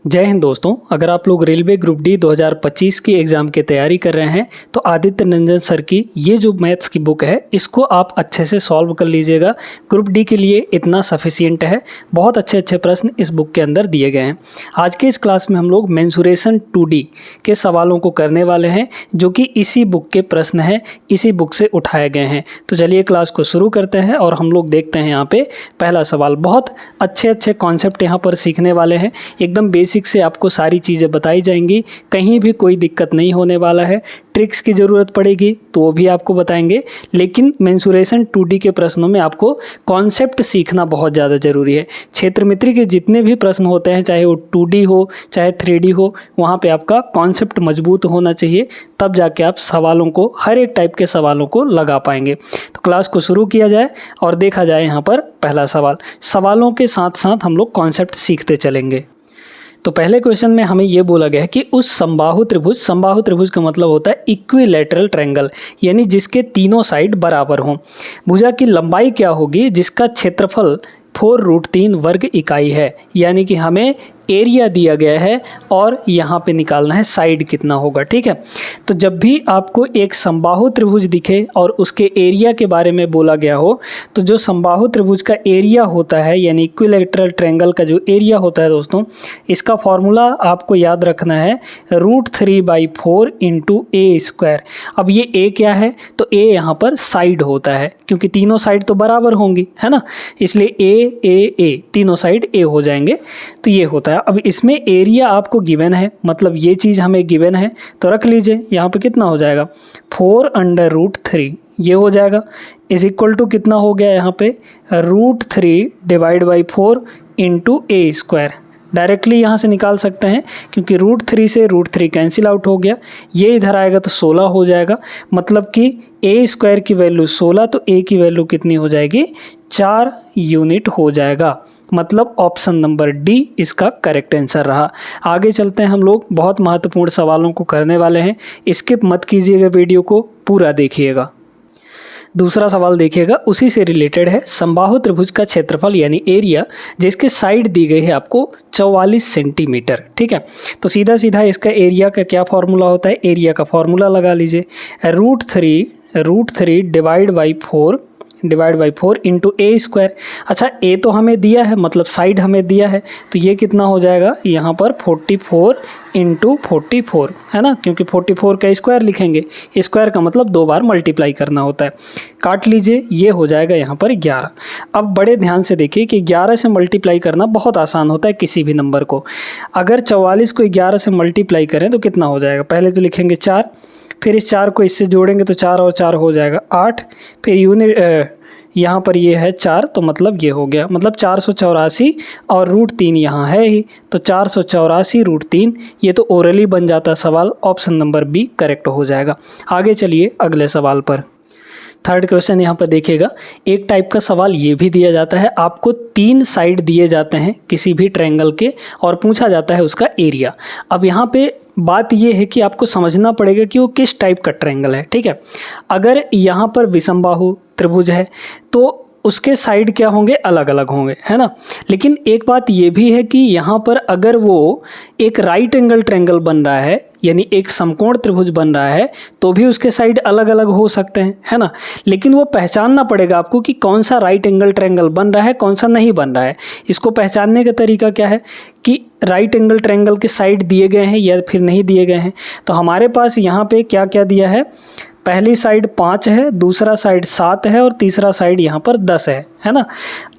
जय हिंद दोस्तों। अगर आप लोग रेलवे ग्रुप डी 2025 की एग्ज़ाम की तैयारी कर रहे हैं तो आदित्य रंजन सर की ये जो मैथ्स की बुक है इसको आप अच्छे से सॉल्व कर लीजिएगा। ग्रुप डी के लिए इतना सफिशिएंट है। बहुत अच्छे अच्छे प्रश्न इस बुक के अंदर दिए गए हैं। आज के इस क्लास में हम लोग मेंसुरेशन 2D के सवालों को करने वाले हैं जो कि इसी बुक के प्रश्न हैं, इसी बुक से उठाए गए हैं। तो चलिए क्लास को शुरू करते हैं और हम लोग देखते हैं यहाँ पे पहला सवाल। बहुत अच्छे अच्छे कॉन्सेप्ट यहाँ पर सीखने वाले हैं। एकदम बेसिक से आपको सारी चीज़ें बताई जाएंगी, कहीं भी कोई दिक्कत नहीं होने वाला है। ट्रिक्स की ज़रूरत पड़ेगी तो वो भी आपको बताएंगे, लेकिन मेंसुरेशन 2D के प्रश्नों में आपको कॉन्सेप्ट सीखना बहुत ज़्यादा ज़रूरी है। क्षेत्रमिति के जितने भी प्रश्न होते हैं, चाहे वो 2D हो चाहे 3D हो, वहाँ पे आपका कॉन्सेप्ट मजबूत होना चाहिए, तब जाके आप सवालों को, हर एक टाइप के सवालों को लगा पाएंगे। तो क्लास को शुरू किया जाए और देखा जाए यहाँ पर पहला सवाल। सवालों के साथ साथ हम लोग कॉन्सेप्ट सीखते चलेंगे। तो पहले क्वेश्चन में हमें ये बोला गया है कि उस समबाहु त्रिभुज का मतलब होता है इक्विलैटरल ट्रायंगल, यानी जिसके तीनों साइड बराबर हों। भुजा की लंबाई क्या होगी जिसका क्षेत्रफल 4√3 वर्ग इकाई है, यानी कि हमें एरिया दिया गया है और यहाँ पे निकालना है साइड कितना होगा। ठीक है, तो जब भी आपको एक समबाहु त्रिभुज दिखे और उसके एरिया के बारे में बोला गया हो, तो जो समबाहु त्रिभुज का एरिया होता है यानी इक्विलैटरल ट्रायंगल का जो एरिया होता है दोस्तों, इसका फॉर्मूला आपको याद रखना है √3/4 × a²। अब ये a क्या है, तो a यहाँ पर साइड होता है, क्योंकि तीनों साइड तो बराबर होंगी, है ना, इसलिए a तीनों साइड a हो जाएंगे। तो ये होता है। अब इसमें एरिया आपको गिवन है, मतलब ये चीज़ हमें गिवन है, तो रख लीजिए यहाँ पे कितना हो जाएगा 4√3 ये हो जाएगा, इज इक्वल टू कितना हो गया यहाँ पे √3/4 × a²। डायरेक्टली यहाँ से निकाल सकते हैं, क्योंकि √3 से √3 कैंसिल आउट हो गया, ये इधर आएगा तो 16 हो जाएगा, मतलब कि a² की वैल्यू 16, तो a की वैल्यू कितनी हो जाएगी 4 यूनिट हो जाएगा। मतलब ऑप्शन नंबर डी इसका करेक्ट आंसर रहा। आगे चलते हैं, हम लोग बहुत महत्वपूर्ण सवालों को करने वाले हैं, स्किप मत कीजिएगा, वीडियो को पूरा देखिएगा। दूसरा सवाल देखिएगा, उसी से रिलेटेड है। समबाहु त्रिभुज का क्षेत्रफल यानी एरिया जिसके साइड दी गई है आपको 44 सेंटीमीटर। ठीक है, तो सीधा सीधा इसका एरिया का क्या फॉर्मूला होता है, एरिया का फॉर्मूला लगा लीजिए √3/4 × a²। अच्छा, a तो हमें दिया है, मतलब साइड हमें दिया है, तो ये कितना हो जाएगा यहाँ पर 44 × 44, है ना, क्योंकि 44 का स्क्वायर लिखेंगे, स्क्वायर का मतलब 2 बार मल्टीप्लाई करना होता है। काट लीजिए, ये हो जाएगा यहाँ पर 11। अब बड़े ध्यान से देखिए कि 11 से मल्टीप्लाई करना बहुत आसान होता है किसी भी नंबर को। अगर 44 को 11 से मल्टीप्लाई करें तो कितना हो जाएगा, पहले तो लिखेंगे 4, फिर इस 4 को इससे जोड़ेंगे तो 4 और 4 हो जाएगा 8, फिर यूनिट यहाँ पर ये है 4, तो मतलब ये हो गया, मतलब 484 और √3 यहाँ है ही, तो 484 √3, ये तो ओरली बन जाता सवाल। ऑप्शन नंबर बी करेक्ट हो जाएगा। आगे चलिए अगले सवाल पर। थर्ड क्वेश्चन यहाँ पर देखिएगा, एक टाइप का सवाल ये भी दिया जाता है, आपको 3 साइड दिए जाते हैं किसी भी ट्रायंगल के और पूछा जाता है उसका एरिया। अब यहाँ पे बात ये है कि आपको समझना पड़ेगा कि वो किस टाइप का ट्रायंगल है। ठीक है, अगर यहाँ पर विषमबाहु त्रिभुज है तो उसके साइड क्या होंगे, अलग अलग होंगे, है ना। लेकिन एक बात ये भी है कि यहाँ पर अगर वो एक राइट एंगल ट्रायंगल बन रहा है, यानी एक समकोण त्रिभुज बन रहा है, तो भी उसके साइड अलग अलग हो सकते हैं, है ना। लेकिन वो पहचानना पड़ेगा आपको कि कौन सा राइट एंगल ट्रायंगल बन रहा है, कौन सा नहीं बन रहा है। इसको पहचानने का तरीका क्या है कि राइट एंगल ट्रायंगल के साइड दिए गए हैं या फिर नहीं दिए गए हैं। तो हमारे पास यहाँ पे क्या क्या दिया है, पहली साइड 5 है, दूसरा साइड 7 है और तीसरा साइड यहाँ पर 10 है ना।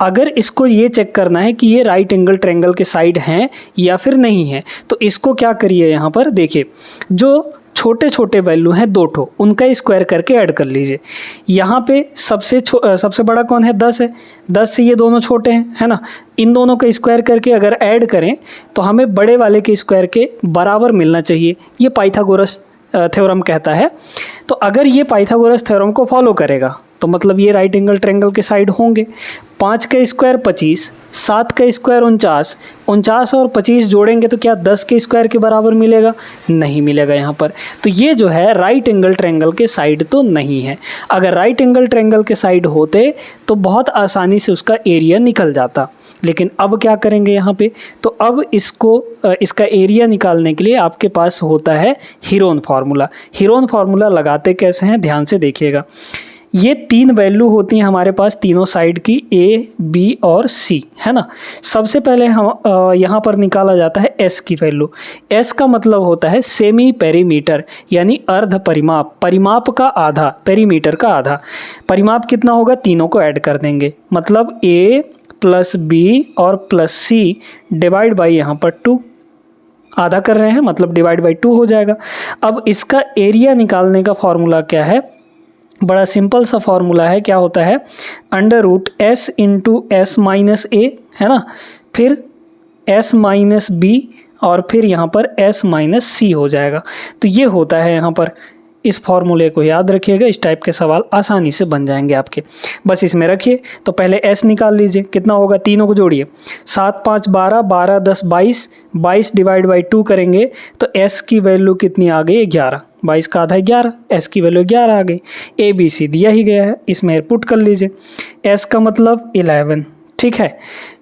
अगर इसको ये चेक करना है कि ये राइट एंगल ट्रायंगल के साइड हैं या फिर नहीं है, तो इसको क्या करिए, यहाँ पर देखिए जो छोटे छोटे वैल्यू हैं 2 ठो, उनका स्क्वायर करके ऐड कर लीजिए। यहाँ पे सबसे बड़ा कौन है, 10 है, 10 से ये दोनों छोटे हैं, है ना। इन दोनों का स्क्वायर करके अगर ऐड करें तो हमें बड़े वाले के स्क्वायर के बराबर मिलना चाहिए, ये पाइथागोरस थ्योरम कहता है। तो अगर ये पाइथागोरस थ्योरम को फॉलो करेगा तो मतलब ये राइट एंगल ट्रायंगल के साइड होंगे। 5 का स्क्वायर 25, 7 का स्क्वायर 49, 49 और 25 जोड़ेंगे तो क्या 10 के स्क्वायर के बराबर मिलेगा, नहीं मिलेगा यहाँ पर। तो ये जो है राइट एंगल ट्रायंगल के साइड तो नहीं है। अगर राइट एंगल ट्रायंगल के साइड होते तो बहुत आसानी से उसका एरिया निकल जाता, लेकिन अब क्या करेंगे यहाँ पे, तो अब इसका एरिया निकालने के लिए आपके पास होता है हीरोन फार्मूला। हीरोन फार्मूला लगाते कैसे हैं, ध्यान से देखिएगा। ये 3 वैल्यू होती हैं हमारे पास तीनों साइड की, ए, बी और सी, है ना। सबसे पहले हम यहाँ पर निकाला जाता है एस की वैल्यू। एस का मतलब होता है सेमी पेरीमीटर, यानी अर्ध परिमाप, परिमाप का आधा, पेरीमीटर का आधा। परिमाप कितना होगा, तीनों को ऐड कर देंगे, मतलब ए प्लस बी और प्लस सी डिवाइड बाई यहाँ पर 2, आधा कर रहे हैं मतलब डिवाइड बाई 2 हो जाएगा। अब इसका एरिया निकालने का फॉर्मूला क्या है, बड़ा सिंपल सा फॉर्मूला है, क्या होता है, under root S into S minus A, है ना, फिर एस माइनस बी और फिर यहाँ पर एस माइनस सी हो जाएगा। तो ये होता है यहाँ पर, इस फॉर्मूले को याद रखिएगा, इस टाइप के सवाल आसानी से बन जाएंगे आपके। बस इसमें रखिए, तो पहले s निकाल लीजिए, कितना होगा, तीनों को जोड़िए, 7 5 12, 12 10 22, 22 डिवाइड बाई 2 करेंगे तो s की वैल्यू कितनी आ गई, 11, 22 का आधा 11, s की वैल्यू 11 आ गई। ए बी सी दिया ही गया है, इसमें पुट कर लीजिए, s का मतलब 11, ठीक है,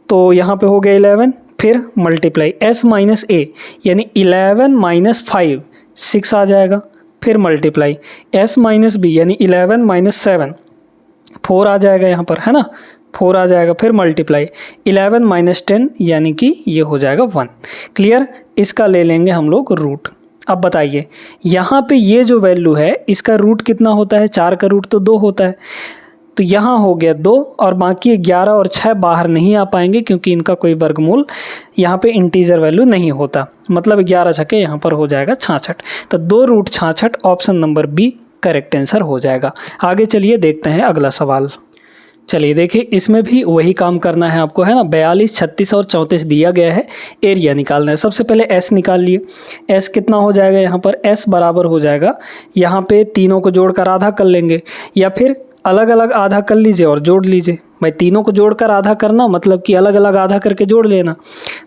तो यहाँ पे हो गया 11, फिर मल्टीप्लाई s माइनस ए, यानी 11 माइनस 5 6 आ जाएगा, फिर मल्टीप्लाई s माइनस बी यानी 11 माइनस 7 4 आ जाएगा यहाँ पर, है ना, 4 आ जाएगा, फिर मल्टीप्लाई 11 माइनस 10 यानी कि ये हो जाएगा 1। क्लियर, इसका ले लेंगे हम लोग रूट। अब बताइए यहाँ पे ये जो वैल्यू है इसका रूट कितना होता है, 4 का रूट तो 2 होता है, तो यहाँ हो गया 2 और बाकी 11 और 6 बाहर नहीं आ पाएंगे क्योंकि इनका कोई वर्गमूल यहाँ पे इंटीजर वैल्यू नहीं होता, मतलब 11 छके यहाँ पर हो जाएगा 66, तो 2 root 66 option number B correct answer हो जाएगा। आगे चलिए देखते हैं अगला सवाल। चलिए देखिए, इसमें भी वही काम करना है आपको, है ना। 42 36 और 34 दिया गया है, एरिया निकालना है। सबसे पहले s निकाल लिए, s कितना हो जाएगा, यहाँ पर s बराबर हो जाएगा, यहाँ पे तीनों को जोड़कर आधा कर लेंगे, या फिर अलग अलग आधा कर लीजिए और जोड़ लीजिए। भाई तीनों को जोड़कर आधा करना मतलब कि अलग अलग आधा करके जोड़ लेना।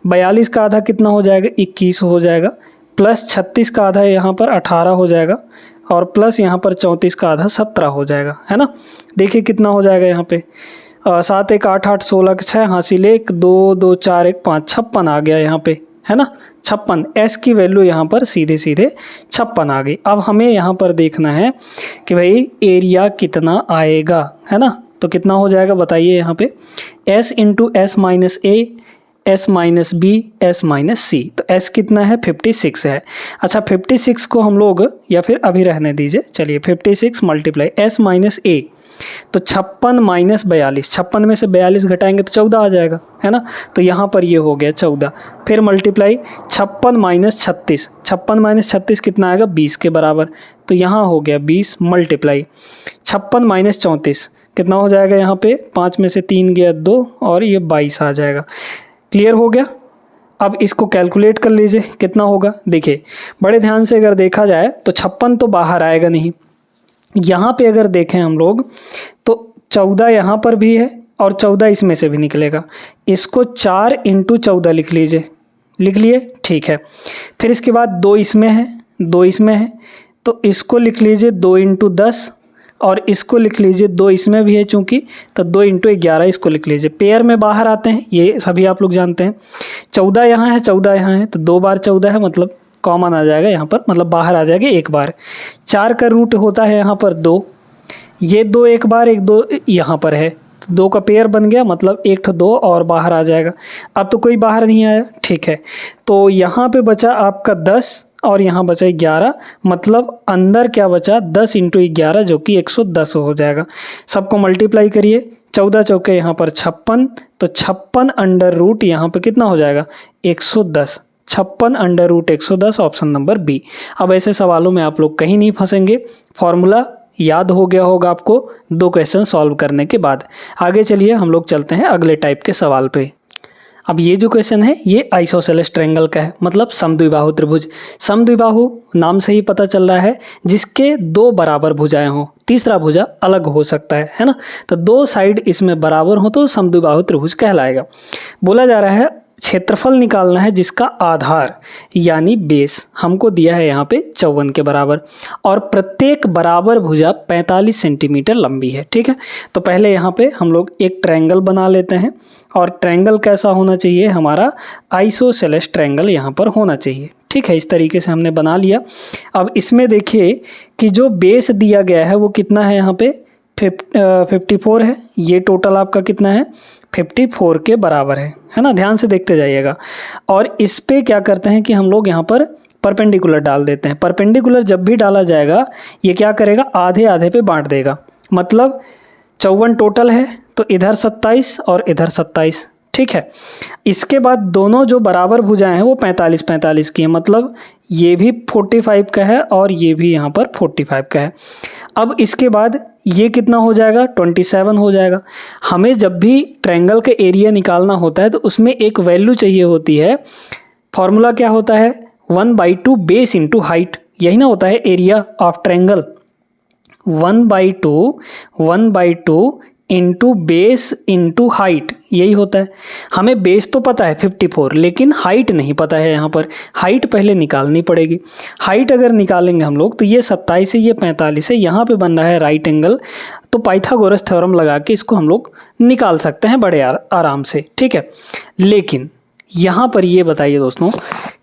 42 का आधा कितना हो जाएगा, 21 हो जाएगा, प्लस 36 का आधा यहाँ पर 18 हो जाएगा, और प्लस यहाँ पर 34 का आधा 17 हो जाएगा, है ना। देखिए कितना हो जाएगा यहाँ पे, 7 1 8 8 16 6 हासिल 1 2 2 4 1 5 56 आ गया यहाँ पे, है ना, 56। s की वैल्यू यहाँ पर सीधे सीधे 56 आ गई। अब हमें यहाँ पर देखना है कि भाई एरिया कितना आएगा, है ना, तो कितना हो जाएगा बताइए यहाँ पे, s into S minus A, s minus B, s minus C, तो s कितना है, 56 है। अच्छा 56 को हम लोग, या फिर अभी रहने दीजिए, चलिए 56 मल्टीप्लाई s माइनस ए, तो 56 माइनस 42, 56 में से 42 घटाएंगे तो 14 आ जाएगा, है ना, तो यहाँ पर ये हो गया 14, फिर मल्टीप्लाई 56 माइनस 36, 56 माइनस 36 कितना आएगा, 20 के बराबर, तो यहाँ हो गया 20, मल्टीप्लाई 56 माइनस 34 कितना हो जाएगा, यहाँ पे 5 में से 3 गया 2 और ये 22 आ जाएगा। क्लियर हो गया। अब इसको कैलकुलेट कर लीजिए कितना होगा। देखिए बड़े ध्यान से अगर देखा जाए तो 56 तो बाहर आएगा नहीं, यहाँ पे अगर देखें हम लोग तो 14 यहाँ पर भी है और 14 इसमें से भी निकलेगा। इसको 4 इंटू 14 लिख लीजिए, लिख लिए, ठीक है। फिर इसके बाद 2 इसमें है, 2 इसमें है, तो इसको लिख लीजिए 2 इंटू 10 और इसको लिख लीजिए 2 इसमें भी है चूँकि, तो 2 इंटू 11 इसको लिख लीजिए। पेयर में बाहर आते हैं, ये सभी आप लोग जानते हैं। 14 यहाँ है, 14 यहाँ है, तो 2 बार 14 है, मतलब कॉमन आ जाएगा यहाँ पर, मतलब बाहर आ जाएगा एक बार। 4 का रूट होता है यहाँ पर 2, ये 2 एक बार, एक 2 यहाँ पर है, तो 2 का पेयर बन गया, मतलब 1 तो 2 और बाहर आ जाएगा। अब तो कोई बाहर नहीं आया, ठीक है, तो यहाँ पे बचा आपका 10 और यहाँ बचा 11, मतलब अंदर क्या बचा, 10 इंटू 11 जो कि 110 हो जाएगा। सबको मल्टीप्लाई करिए, 14 चौके यहाँ पर 56, तो 56 अंडर रूट यहाँ पे कितना हो जाएगा, 110, 56 under root 110 option number B. अब ऐसे सवालों में आप लोग कहीं नहीं फंसेंगे, फॉर्मूला याद हो गया होगा आपको 2 क्वेश्चन सॉल्व करने के बाद। आगे चलिए हम लोग चलते हैं अगले टाइप के सवाल पे। अब ये जो क्वेश्चन है ये आइसोसेलेस ट्रायंगल का है, मतलब समद्विबाहु त्रिभुज। समद्विबाहु नाम से ही पता चल रहा है जिसके 2 बराबर भुजाएं हों, तीसरा भुजा अलग हो सकता है ना, तो 2 साइड इसमें बराबर हो तो समद्विबाहु त्रिभुज कहलाएगा। बोला जा रहा है क्षेत्रफल निकालना है जिसका आधार यानी बेस हमको दिया है यहाँ पे 54 के बराबर, और प्रत्येक बराबर भुजा 45 सेंटीमीटर लंबी है। ठीक है, तो पहले यहाँ पे हम लोग एक ट्रायंगल बना लेते हैं, और ट्रायंगल कैसा होना चाहिए, हमारा आइसोसेलेस ट्रायंगल यहाँ पर होना चाहिए। ठीक है, इस तरीके से हमने बना लिया। अब इसमें देखिए कि जो बेस दिया गया है वो कितना है, यहाँ पे 54 है। ये टोटल आपका कितना है, 54 के बराबर है ना, ध्यान से देखते जाइएगा। और इस पे क्या करते हैं कि हम लोग यहाँ पर परपेंडिकुलर डाल देते हैं। परपेंडिकुलर जब भी डाला जाएगा ये क्या करेगा, आधे आधे पे बांट देगा। मतलब 54 टोटल है तो इधर 27 और इधर 27। ठीक है, इसके बाद दोनों जो बराबर भुजाएं हैं वो 45-45 की है, मतलब ये भी 45 का है और ये भी यहाँ पर 45 का है। अब इसके बाद ये कितना हो जाएगा, 27 हो जाएगा। हमें जब भी ट्रायंगल का एरिया निकालना होता है तो उसमें एक वैल्यू चाहिए होती है। फॉर्मूला क्या होता है, 1/2 बेस इंटू हाइट, यही ना होता है area of triangle. 1/2 into base into height, यही होता है। हमें बेस तो पता है 54, लेकिन हाइट नहीं पता है। यहाँ पर हाइट पहले निकालनी पड़ेगी। हाइट अगर निकालेंगे हम लोग तो ये 27 है, ये 45 है, यहाँ पे बन रहा है राइट एंगल। तो पाइथागोरस थ्योरम लगा के इसको हम लोग निकाल सकते हैं बड़े आराम से। ठीक है, लेकिन यहाँ पर ये बताइए दोस्तों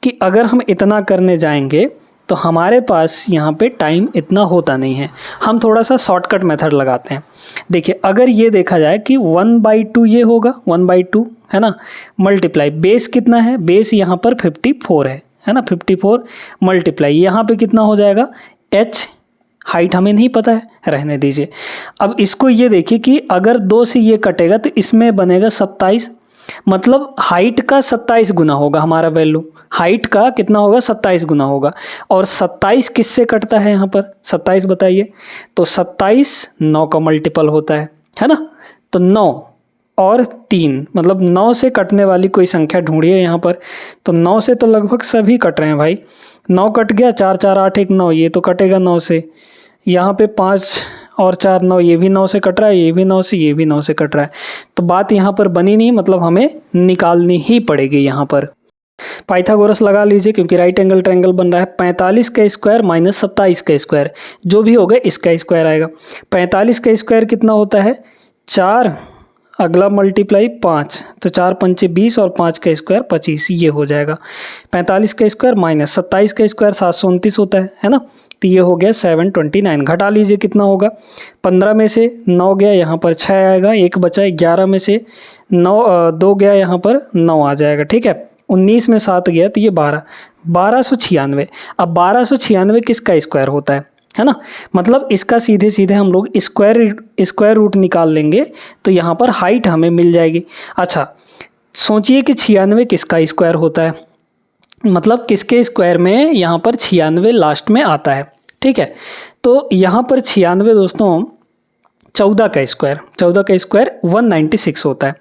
कि अगर हम इतना करने जाएंगे तो हमारे पास यहाँ पे टाइम इतना होता नहीं है। हम थोड़ा सा शॉर्टकट मेथड लगाते हैं। देखिए, अगर ये देखा जाए कि 1/2 ये होगा, 1/2 है ना, मल्टीप्लाई बेस कितना है, बेस यहाँ पर 54 है ना, 54 मल्टीप्लाई यहाँ पे कितना हो जाएगा, h, हाइट हमें नहीं पता है, रहने दीजिए। अब इसको ये देखिए कि अगर 2 से ये कटेगा तो इसमें बनेगा 27, मतलब हाइट का 27 गुना होगा हमारा वैल्यू। हाइट का कितना होगा, 27 गुना होगा। और 27 किससे कटता है यहाँ पर, 27 बताइए, तो 27 9 का मल्टीपल होता है ना। तो 9 और 3 मतलब 9 से कटने वाली कोई संख्या ढूंढिए यहाँ पर। तो 9 से तो लगभग सभी कट रहे हैं भाई। 9 कट गया, 4 4 8 1 9, ये तो कटेगा 9 से। यहाँ पे 5 और 4 9, ये भी 9 से कट रहा है, ये भी 9 से, ये भी 9 से कट रहा है। तो बात यहाँ पर बनी नहीं, मतलब हमें निकालनी ही पड़ेगी यहाँ पर। पाइथागोरस लगा लीजिए, क्योंकि राइट एंगल ट्रायंगल बन रहा है। 45 का स्क्वायर माइनस 27 का स्क्वायर, जो भी होगा इसका स्क्वायर आएगा। 45 का स्क्वायर कितना होता है, 4, अगला मल्टीप्लाई 5, तो 4 पंचे 20 और 5 का स्क्वायर 25, ये हो जाएगा। 45 का स्क्वायर माइनस 27 का स्क्वायर 729 होता है ना। तो ये हो गया 729। घटा लीजिए कितना होगा, 15 में से 9 गया, यहाँ पर 6 आएगा, 1 बचा, 11 में से 2 गया, यहाँ पर 9 आ जाएगा। ठीक है, 19 में 7 गया तो ये 1296। अब 1296 किसका स्क्वायर होता है ना, मतलब इसका सीधे सीधे हम लोग स्क्वायर रूट निकाल लेंगे तो यहाँ पर हाइट हमें मिल जाएगी। अच्छा, सोचिए कि 96 किसका स्क्वायर होता है, मतलब किसके स्क्वायर में यहाँ पर 96 लास्ट में आता है। ठीक है, तो यहाँ पर 96 दोस्तों 14 का स्क्वायर 196 होता है,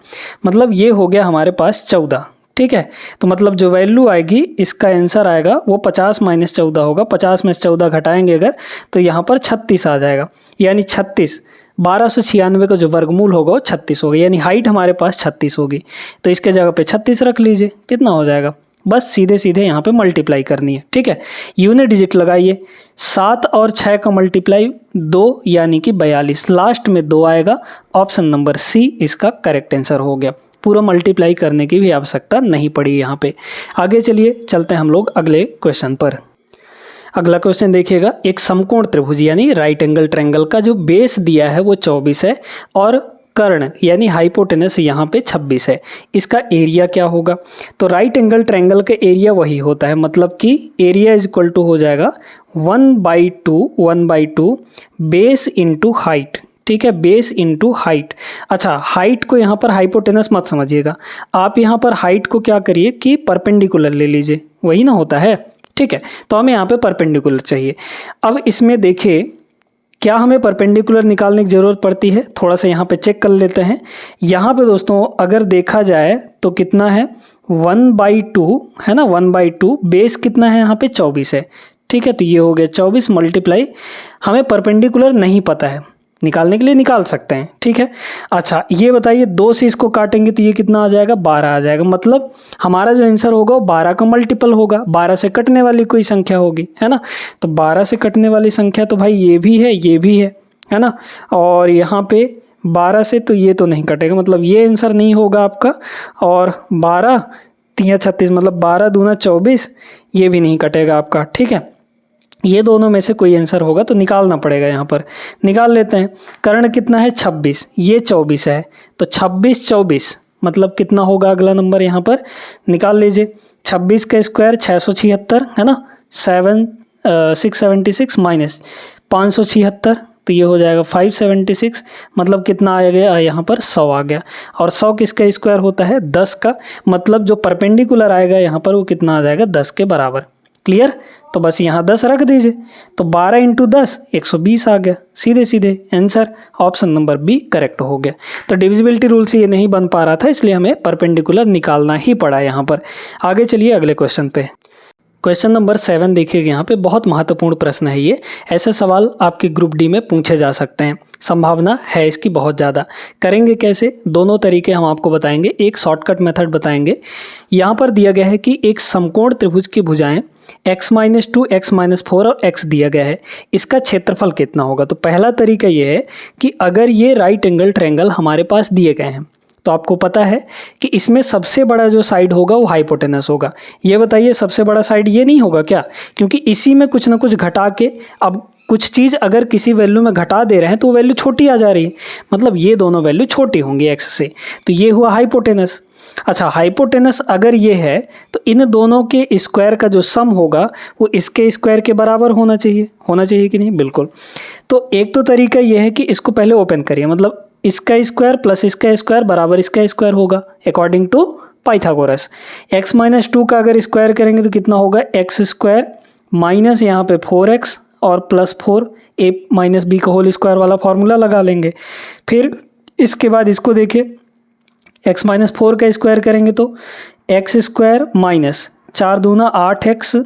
मतलब ये हो गया हमारे पास 14। ठीक है, तो मतलब जो वैल्यू आएगी इसका आंसर आएगा वो 50 माइनस 14 होगा। 50 में से 14 घटाएंगे अगर तो यहाँ पर 36 आ जाएगा, यानी 36। 1296 का जो वर्गमूल होगा वो 36 होगा, यानी हाइट हमारे पास 36 होगी। तो इसके जगह पे 36 रख लीजिए, कितना हो जाएगा, बस सीधे सीधे यहाँ पे मल्टीप्लाई करनी है। ठीक है, यूनिट डिजिट लगाइए, 7 और 6 का मल्टीप्लाई 2 यानी कि 42, लास्ट में 2 आएगा। ऑप्शन नंबर सी इसका करेक्ट आंसर हो गया। पूरा मल्टीप्लाई करने की भी आवश्यकता नहीं पड़ी यहाँ पे। आगे चलिए, चलते हैं हम लोग अगले क्वेश्चन पर। अगला क्वेश्चन देखिएगा, एक समकोण त्रिभुज यानी राइट एंगल ट्रायंगल का जो बेस दिया है वो 24 है और कर्ण यानी हाइपोटेनस यहाँ पे 26 है। इसका एरिया क्या होगा, तो राइट एंगल ट्रायंगल का एरिया वही होता है, मतलब कि एरिया इज इक्वल टू हो जाएगा 1/2 बेस इंटू हाइट। ठीक है, बेस इंटू हाइट। अच्छा, हाइट को यहाँ पर हाइपोटेनस मत समझिएगा, आप यहाँ पर हाइट को क्या करिए कि परपेंडिकुलर ले लीजिए, वही ना होता है। ठीक है, तो हमें यहाँ पे परपेंडिकुलर चाहिए। अब इसमें देखिए क्या हमें परपेंडिकुलर निकालने की ज़रूरत पड़ती है, थोड़ा सा यहाँ पे चेक कर लेते हैं। यहाँ पे दोस्तों अगर देखा जाए तो कितना है, 1/2 है ना, 1/2 बेस कितना है यहाँ पे 24 है। ठीक है, तो ये हो गया 24 मल्टीप्लाई, हमें परपेंडिकुलर नहीं पता है निकालने के लिए निकाल सकते हैं, ठीक है। अच्छा ये बताइए 2 से इसको काटेंगे तो ये कितना आ जाएगा, 12 आ जाएगा। मतलब हमारा जो आंसर होगा वो 12 का मल्टीपल होगा, 12 से कटने वाली कोई संख्या होगी, है ना। तो 12 से कटने वाली संख्या तो भाई ये भी है, ये भी है ना। और यहाँ पे 12 से तो ये तो नहीं कटेगा, मतलब ये आंसर नहीं होगा आपका। और 12 3 36 मतलब 12 दूना 24, ये भी नहीं कटेगा आपका, ठीक है। ये दोनों में से कोई आंसर होगा तो निकालना पड़ेगा, यहाँ पर निकाल लेते हैं। कर्ण कितना है 26, ये 24 है, तो 26 24 मतलब कितना होगा अगला नंबर, यहाँ पर निकाल लीजिए। 26 का स्क्वायर 676 है ना, 676 माइनस 576 तो ये हो जाएगा 576, मतलब कितना आ गया यहाँ पर 100 आ गया। और 100 किसका स्क्वायर होता है 10 का, मतलब जो परपेंडिकुलर आएगा यहाँ पर वो कितना आ जाएगा 10 के बराबर। क्लियर, तो बस यहाँ 10 रख दीजिए, तो 12 इंटू 10 120 आ गया। सीधे सीधे answer option number B correct हो गया। तो डिविजिबिलिटी रूल से ये नहीं बन पा रहा था, इसलिए हमें परपेंडिकुलर निकालना ही पड़ा यहाँ पर। आगे चलिए अगले क्वेश्चन पे। क्वेश्चन नंबर 7 देखिएगा, यहाँ पे बहुत महत्वपूर्ण प्रश्न है ये। ऐसे सवाल आपके ग्रुप डी में पूछे जा सकते हैं, संभावना है इसकी बहुत ज़्यादा। करेंगे कैसे, दोनों तरीके हम आपको बताएंगे, एक शॉर्टकट मेथड बताएंगे। यहाँ पर दिया गया है कि एक समकोण त्रिभुज की भुजाएं x-2 x-4 और x दिया गया है, इसका क्षेत्रफल कितना होगा। तो पहला तरीका ये है कि अगर ये राइट एंगल ट्रायंगल हमारे पास दिए गए हैं तो आपको पता है कि इसमें सबसे बड़ा जो साइड होगा वो हाइपोटेनस होगा। ये बताइए सबसे बड़ा साइड ये नहीं होगा क्या, क्योंकि इसी में कुछ ना कुछ घटा के, अब कुछ चीज़ अगर किसी वैल्यू में घटा दे रहे हैं तो वो वैल्यू छोटी आ जा रही है, मतलब ये दोनों वैल्यू छोटी होंगी x से, तो ये हुआ हाइपोटेनस। अच्छा हाइपोटेनस अगर ये है तो इन दोनों के स्क्वायर का जो सम होगा वो इसके स्क्वायर के बराबर होना चाहिए कि नहीं, बिल्कुल। तो एक तो तरीका ये है कि इसको पहले ओपन करिए, मतलब इसका स्क्वायर प्लस इसका स्क्वायर बराबर इसका स्क्वायर होगा अकॉर्डिंग टू पाइथागोरस। x-2 का अगर स्क्वायर करेंगे तो कितना होगा x स्क्वायर माइनस यहाँ पे 4x और प्लस 4 a माइनस बी का होल स्क्वायर वाला फॉर्मूला लगा लेंगे। फिर इसके बाद इसको देखिए, x-4 का स्क्वायर करेंगे तो x स्क्वायर माइनस 4 दूना 8x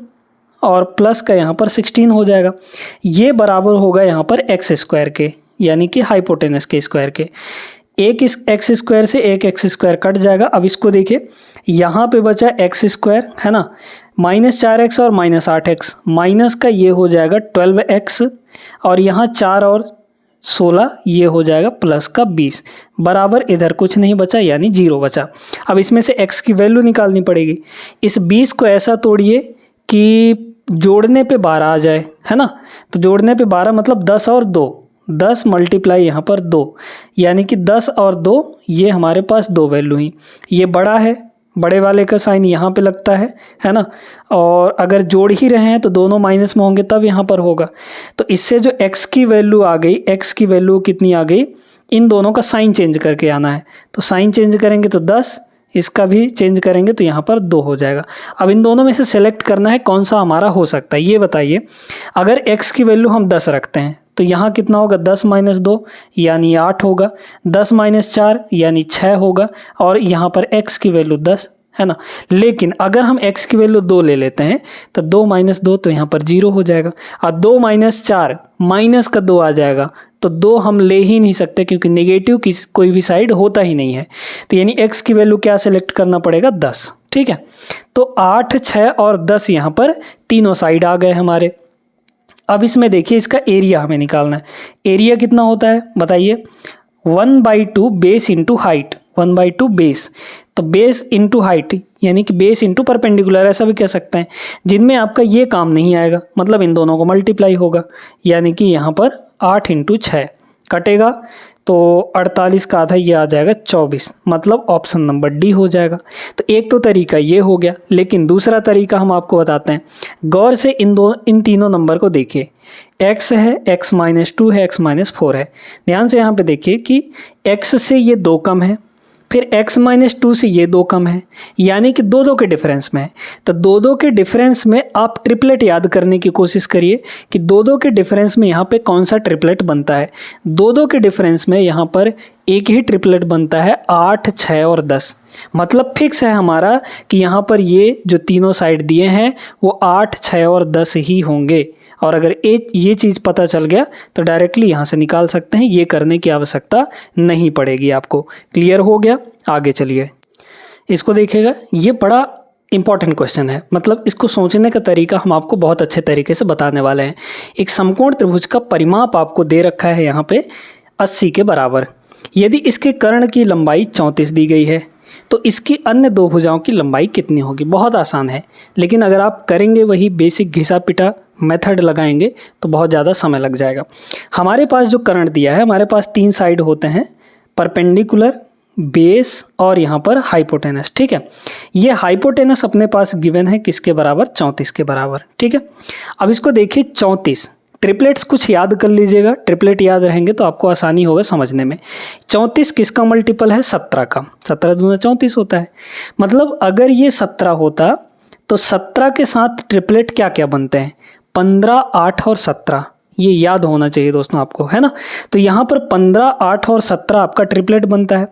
और प्लस का यहाँ पर 16 हो जाएगा। ये बराबर होगा यहाँ पर x स्क्वायर के, यानी कि हाइपोटेनस के स्क्वायर के। एक इस एक्स स्क्वायर से एक एक्स स्क्वायर कट जाएगा। अब इसको देखिए, यहाँ पे बचा एक्स स्क्वायर है ना, माइनस 4x और माइनस 8x, माइनस का ये हो जाएगा 12x और यहाँ 4 और 16 ये हो जाएगा प्लस का 20, बराबर इधर कुछ नहीं बचा यानी 0 बचा। अब इसमें से x की वैल्यू निकालनी पड़ेगी। इस 20 को ऐसा तोड़िए कि जोड़ने पे 12 आ जाए, है ना। तो जोड़ने पे 12 मतलब 10 और 2, 10 मल्टीप्लाई यहाँ पर 2, यानी कि 10 और 2 ये हमारे पास 2 वैल्यू ही। ये बड़ा है, बड़े वाले का साइन यहाँ पे लगता है ना। और अगर जोड़ ही रहे हैं तो दोनों माइनस में होंगे तब यहाँ पर होगा। तो इससे जो x की वैल्यू आ गई, x की वैल्यू कितनी आ गई, इन दोनों का साइन चेंज करके आना है। तो साइन चेंज करेंगे तो 10, इसका भी चेंज करेंगे तो यहाँ पर 2 हो जाएगा। अब इन दोनों में से सेलेक्ट करना है कौन सा हमारा हो सकता है। ये बताइए, अगर x की वैल्यू हम 10 रखते हैं तो यहाँ कितना होगा, 10 माइनस 2 यानी 8 होगा, 10 माइनस 4 यानी 6 होगा, और यहाँ पर x की वैल्यू 10 है ना। लेकिन अगर हम x की वैल्यू 2 ले लेते हैं तो 2 माइनस 2 तो यहाँ पर 0 हो जाएगा, और 2 माइनस 4 माइनस का 2 आ जाएगा, तो 2 हम ले ही नहीं सकते क्योंकि नेगेटिव की कोई भी साइड होता ही नहीं है। तो यानी x की वैल्यू क्या सेलेक्ट करना पड़ेगा, 10, ठीक है। तो 8, 6 और 10 यहाँ पर तीनों साइड आ गए हमारे। अब इसमें देखिए इसका एरिया हमें निकालना है। एरिया कितना होता है बताइए, 1/2 बेस इंटू हाइट, 1/2 बेस, तो बेस इंटू हाइट यानी कि बेस इंटू परपेंडिकुलर, ऐसा भी कह सकते हैं। जिनमें आपका ये काम नहीं आएगा, मतलब इन दोनों को मल्टीप्लाई होगा, यानी कि यहाँ पर 8 इंटू 6 कटेगा तो 48 का आधा ये आ जाएगा 24, मतलब ऑप्शन नंबर डी हो जाएगा। तो एक तो तरीका ये हो गया, लेकिन दूसरा तरीका हम आपको बताते हैं। गौर से इन तीनों नंबर को देखिए, x है, x-2 है, x-4 है। ध्यान से यहाँ पे देखिए कि x से ये 2 कम है, फिर x-2 से ये 2 कम है, यानी कि 2 के डिफरेंस में है। तो 2 के डिफरेंस में आप ट्रिपलेट याद करने की कोशिश करिए कि 2 के डिफरेंस में यहाँ पे कौन सा ट्रिपलेट बनता है। 2 के डिफरेंस में यहाँ पर एक ही ट्रिपलेट बनता है 8, 6 और 10। मतलब फिक्स है हमारा कि यहाँ पर ये जो तीनों साइड दिए हैं वो 8, 6 और 10 ही होंगे। और अगर ये चीज़ पता चल गया तो डायरेक्टली यहाँ से निकाल सकते हैं, ये करने की आवश्यकता नहीं पड़ेगी आपको। क्लियर हो गया? आगे चलिए, इसको देखिएगा, ये बड़ा इंपॉर्टेंट क्वेश्चन है, मतलब इसको सोचने का तरीका हम आपको बहुत अच्छे तरीके से बताने वाले हैं। एक समकोण त्रिभुज का परिमाप आपको दे रखा है यहाँ पे 80 के बराबर। यदि इसके कर्ण की लंबाई 34 दी गई है तो इसकी अन्य दो भुजाओं की लंबाई कितनी होगी? बहुत आसान है, लेकिन अगर आप करेंगे वही बेसिक घिसा पिटा मेथड लगाएंगे तो बहुत ज़्यादा समय लग जाएगा। हमारे पास जो कर्ण दिया है, हमारे पास 3 साइड होते हैं, परपेंडिकुलर, बेस और यहाँ पर हाइपोटेनस। ठीक है, ये हाइपोटेनस अपने पास गिवन है किसके बराबर? 34 के बराबर। ठीक है, अब इसको देखिए 34, ट्रिपलेट्स कुछ याद कर लीजिएगा, ट्रिपलेट याद रहेंगे तो आपको आसानी होगा समझने में। 34 किसका मल्टीपल है? 17 का। 17 दूना 34 होता है। मतलब अगर ये 17 होता तो 17 के साथ ट्रिपलेट क्या क्या बनते हैं? 15, 8 और 17। ये याद होना चाहिए दोस्तों आपको, है ना। तो यहाँ पर 15, 8 और 17 आपका ट्रिपलेट बनता है।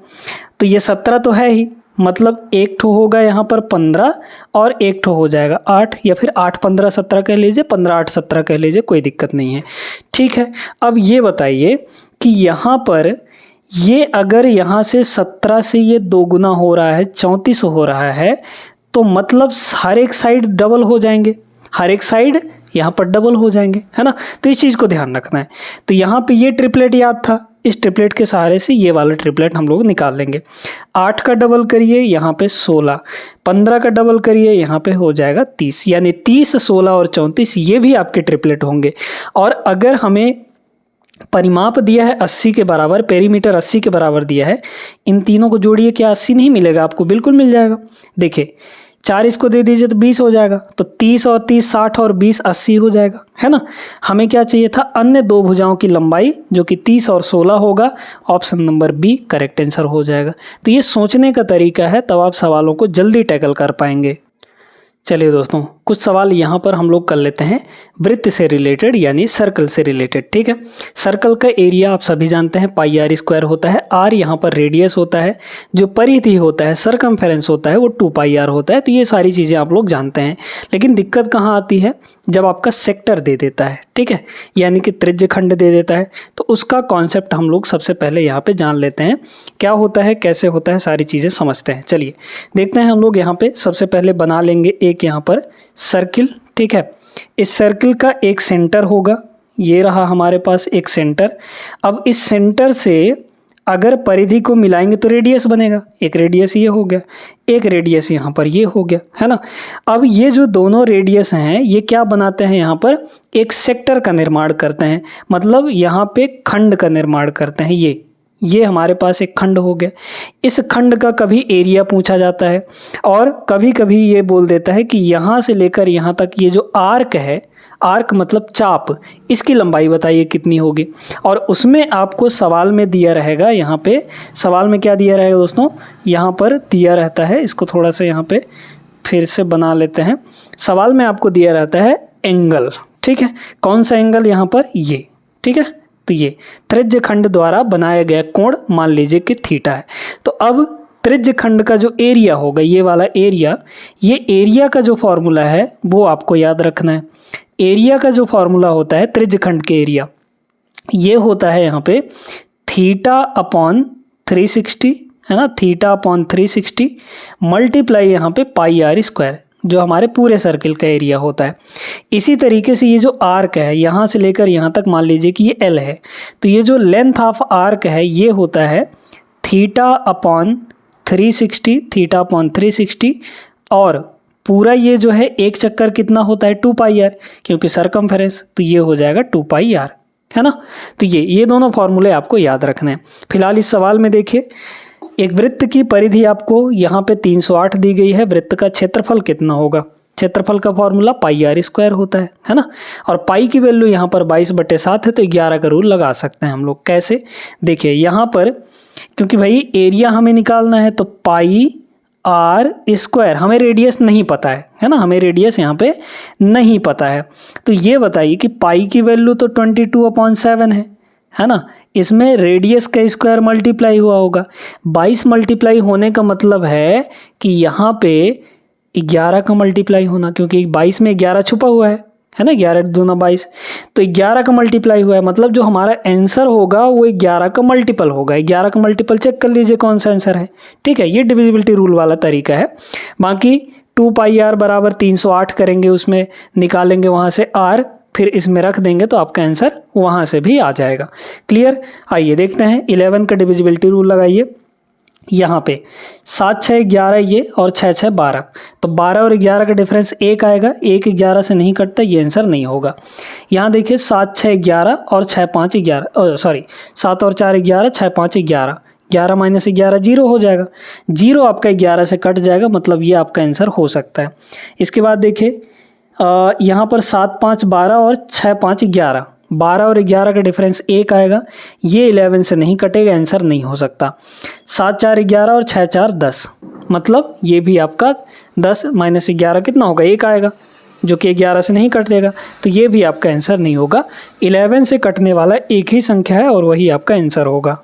तो ये 17 तो है ही, मतलब एक ठो होगा यहाँ पर 15 और एक ठो हो जाएगा 8, या फिर 8, 15, 17 कह लीजिए, 15, 8, 17 कह लीजिए, कोई दिक्कत नहीं है। ठीक है, अब ये बताइए कि यहाँ पर ये अगर यहाँ से 17 से ये 2 गुना हो रहा है, 34 हो रहा है, तो मतलब हर एक साइड डबल हो जाएंगे, हर एक साइड यहाँ पर डबल हो जाएंगे, है ना। तो इस चीज़ को ध्यान रखना है। तो यहाँ पे ये ट्रिपलेट याद था, इस ट्रिपलेट के सहारे से ये वाला ट्रिपलेट हम लोग निकाल लेंगे। 8 का डबल करिए यहाँ पे 16, 15 का डबल करिए यहाँ पे हो जाएगा 30, यानी 30, 16 और 34 ये भी आपके ट्रिपलेट होंगे। और अगर हमें परिमाप दिया है 80 के बराबर, पेरीमीटर 80 के बराबर दिया है, इन तीनों को जोड़िए, क्या 80 नहीं मिलेगा आपको? बिल्कुल मिल जाएगा। देखिए 4 इसको दे दीजिए तो 20 हो जाएगा, तो 30 और 30 60 और 20 80 हो जाएगा, है ना। हमें क्या चाहिए था? अन्य दो भुजाओं की लंबाई, जो कि 30 और 16 होगा। Option number B correct answer हो जाएगा। तो ये सोचने का तरीका है, तब आप सवालों को जल्दी टैकल कर पाएंगे। चलिए दोस्तों, कुछ सवाल यहाँ पर हम लोग कर लेते हैं वृत्त से रिलेटेड, यानी सर्कल से रिलेटेड। ठीक है, सर्कल का एरिया आप सभी जानते हैं पाई आर स्क्वायर होता है। आर यहाँ पर रेडियस होता है, जो परिधि होता है, सरकमफेरेंस होता है, वो 2 पाई आर होता है। तो ये सारी चीज़ें आप लोग जानते हैं, लेकिन दिक्कत कहाँ आती है? जब आपका सेक्टर दे देता है, ठीक है, यानी कि त्रिज्य खंड दे देता है, तो उसका कॉन्सेप्ट हम लोग सबसे पहले यहाँ पे जान लेते हैं, क्या होता है, कैसे होता है, सारी चीज़ें समझते हैं। चलिए देखते हैं हम लोग यहाँ पे। सबसे पहले बना लेंगे एक यहाँ पर सर्किल। ठीक है, इस सर्किल का एक सेंटर होगा, ये रहा हमारे पास एक सेंटर। अब इस सेंटर से अगर परिधि को मिलाएंगे तो रेडियस बनेगा। एक रेडियस ये हो गया, एक रेडियस यहाँ पर ये हो गया, है ना। अब ये जो दोनों रेडियस हैं ये क्या बनाते हैं? यहाँ पर एक सेक्टर का निर्माण करते हैं, मतलब यहाँ पे खंड का निर्माण करते हैं। ये हमारे पास एक खंड हो गया। इस खंड का कभी एरिया पूछा जाता है, और कभी कभी ये बोल देता है कि यहाँ से लेकर यहाँ तक ये जो आर्क है, आर्क मतलब चाप, इसकी लंबाई बताइए कितनी होगी। और उसमें आपको सवाल में दिया रहेगा, यहाँ पे सवाल में क्या दिया रहेगा दोस्तों? यहाँ पर दिया रहता है, इसको थोड़ा सा यहाँ पे फिर से बना लेते हैं। सवाल में आपको दिया रहता है एंगल। ठीक है, कौन सा एंगल? यहाँ पर ये। ठीक है, तो ये त्रिज्य खंड द्वारा बनाया गया कोण मान लीजिए कि थीटा है। तो अब त्रिज्य खंड का जो एरिया होगा, ये वाला एरिया, ये एरिया का जो फॉर्मूला है वो आपको याद रखना है। एरिया का जो फॉर्मूला होता है त्रिज्य खंड के एरिया, ये होता है यहाँ पे थीटा अपॉन 360, है ना, थीटा अपॉन 360 मल्टीप्लाई यहाँ पे पाई आर स्क्वायर, जो हमारे पूरे सर्किल का एरिया होता है। इसी तरीके से ये जो आर्क है, यहाँ से लेकर यहाँ तक मान लीजिए कि ये एल है, तो ये जो लेंथ ऑफ आर्क है ये होता है थीटा अपॉन 360, थीटा अपॉन 360, और पूरा ये जो है एक चक्कर कितना होता है? 2 पाई आर, क्योंकि सरकमफेरेंस, तो ये हो जाएगा 2 पाई आर, है ना। तो ये दोनों फॉर्मूले आपको याद रखने हैं। फिलहाल इस सवाल में देखिए, एक वृत्त की परिधि आपको यहाँ पे 308 दी गई है। वृत्त का क्षेत्रफल कितना होगा? क्षेत्रफल का फॉर्मूला पाई आर स्क्वायर होता है ना। और पाई की वैल्यू यहाँ पर 22/7 है, तो 11 का रूल लगा सकते हैं हम लोग। कैसे? देखिए यहाँ पर, क्योंकि भाई एरिया हमें निकालना है, तो पाई आर स्क्वायर, हमें रेडियस नहीं पता है ना, हमें रेडियस यहाँ पे नहीं पता है। तो ये बताइए कि पाई की वैल्यू तो 22/7 है है ना, इसमें रेडियस का स्क्वायर मल्टीप्लाई हुआ होगा। 22 मल्टीप्लाई होने का मतलब है कि यहाँ पे 11 का मल्टीप्लाई होना, क्योंकि 22 में 11 छुपा हुआ है ना, 11 दूना 22, तो 11 का मल्टीप्लाई हुआ है, मतलब जो हमारा आंसर होगा वो 11 का मल्टीपल होगा। 11 का मल्टीपल चेक कर लीजिए कौन सा आंसर है। ठीक है, ये डिविजिबिलिटी रूल वाला तरीका है। बाकी 2 पाई r बराबर 308 करेंगे, उसमें निकालेंगे वहाँ से r, फिर इसमें रख देंगे तो आपका आंसर वहाँ से भी आ जाएगा। क्लियर। आइए देखते हैं 11 का डिविजिबिलिटी रूल लगाइए। यहाँ पे 7 6 11 ये और 6 6 12, तो 12 और 11 का डिफरेंस 1 आएगा, 1 11 से नहीं कटता, ये आंसर नहीं होगा। यहाँ देखिए 7 6 11 और 6 5 11, सॉरी 7 और 4 11, 6 5 11, 11 माइनस 11 जीरो हो जाएगा, जीरो आपका 11 से कट जाएगा, मतलब ये आपका आंसर हो सकता है। इसके बाद देखिए यहाँ पर 7 5 12 और 6 5 11, 12 और 11 का डिफरेंस 1 आएगा, ये 11 से नहीं कटेगा, आंसर नहीं हो सकता। 7 4 11 और 6 4 10, मतलब ये भी आपका 10 माइनस 11 कितना होगा, 1 आएगा, जो कि 11 से नहीं कटेगा, तो ये भी आपका आंसर नहीं होगा। 11 से कटने वाला एक ही संख्या है और वही आपका आंसर होगा।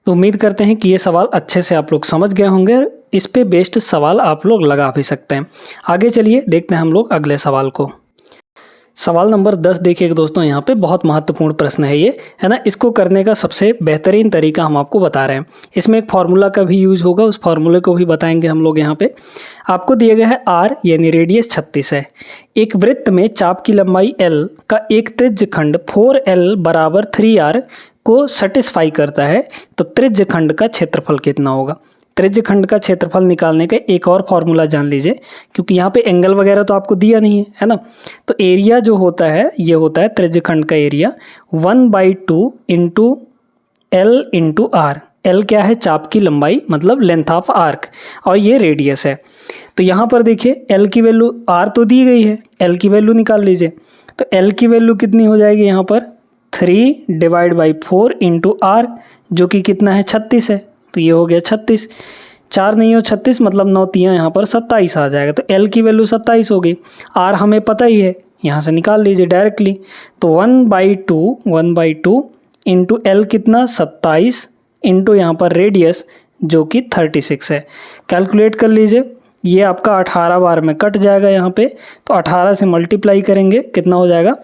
तो उम्मीद करते हैं कि ये सवाल अच्छे से आप लोग समझ गए होंगे, इस पे बेस्ड सवाल आप लोग लगा भी सकते हैं। आगे चलिए देखते हैं हम लोग अगले सवाल को। सवाल नंबर 10 देखिए दोस्तों, यहाँ पे बहुत महत्वपूर्ण प्रश्न है ये, है ना। इसको करने का सबसे बेहतरीन तरीका हम आपको बता रहे हैं। इसमें एक फार्मूला का भी यूज होगा, उस फार्मूले को भी बताएंगे हम लोग। यहाँ पे आपको दिया गया है r यानी रेडियस 36 है। एक वृत्त में चाप की लंबाई l का एक त्रिज्य खंड 4l बराबर 3r को सेटिस्फाई करता है, तो त्रिज्य खंड का क्षेत्रफल कितना होगा। त्रिज्य खंड का क्षेत्रफल निकालने का एक और फॉर्मूला जान लीजिए, क्योंकि यहाँ पे एंगल वगैरह तो आपको दिया नहीं है ना। तो एरिया जो होता है ये होता है त्रिज्य खंड का area 1/2 into L into R. L क्या है, चाप की लंबाई, मतलब लेंथ ऑफ आर्क, और ये रेडियस है। तो यहाँ पर देखिए एल की वैल्यू, आर तो दी गई है, एल की वैल्यू निकाल लीजिए। तो एल की वैल्यू कितनी हो जाएगी यहाँ पर 3/4 इंटू आर, जो कि कितना है 36 है, तो ये हो गया 36। 4 नहीं हो 36, मतलब 9 तियाँ यहाँ पर 27 आ जाएगा। तो L की वैल्यू 27 हो गई, R हमें पता ही है, यहाँ से निकाल लीजिए डायरेक्टली। तो 1/2 इंटू L कितना 27 इंटू यहाँ पर रेडियस जो कि 36 है। कैलकुलेट कर लीजिए, ये आपका 18 बार में कट जाएगा यहाँ पे, तो 18 से मल्टीप्लाई करेंगे कितना हो जाएगा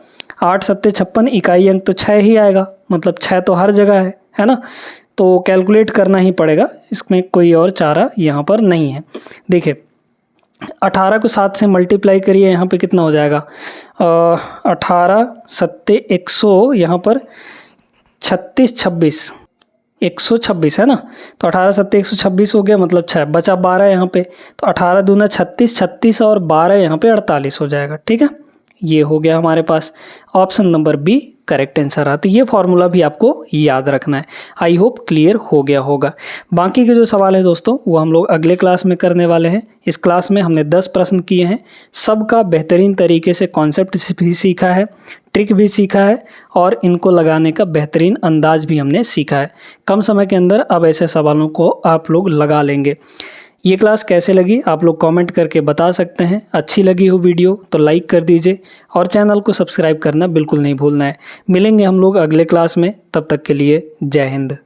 8 7 56, इकाई अंक तो 6 ही आएगा, मतलब 6 तो हर जगह है ना। तो कैलकुलेट करना ही पड़ेगा, इसमें कोई और चारा यहाँ पर नहीं है। देखिए 18 को 7 से मल्टीप्लाई करिए, यहाँ पे कितना हो जाएगा 18 7 100, यहाँ पर 36 26 126 है ना। तो 18 7 126 हो गया, मतलब 6 बचा 12 यहाँ पे, तो 18 दूना 36, 36 और 12 यहाँ पे 48 हो जाएगा। ठीक है, ये हो गया हमारे पास option number B correct answer है। तो ये फॉर्मूला भी आपको याद रखना है। आई होप क्लियर हो गया होगा। बाकी के जो सवाल है दोस्तों वो हम लोग अगले क्लास में करने वाले हैं। इस क्लास में हमने 10 प्रश्न किए हैं, सबका बेहतरीन तरीके से कॉन्सेप्ट भी सीखा है, ट्रिक भी सीखा है, और इनको लगाने का बेहतरीन अंदाज भी हमने सीखा है। कम समय के अंदर अब ऐसे सवालों को आप लोग लगा लेंगे। ये क्लास कैसे लगी आप लोग कमेंट करके बता सकते हैं। अच्छी लगी हो वीडियो तो लाइक कर दीजिए और चैनल को सब्सक्राइब करना बिल्कुल नहीं भूलना है। मिलेंगे हम लोग अगले क्लास में, तब तक के लिए जय हिंद।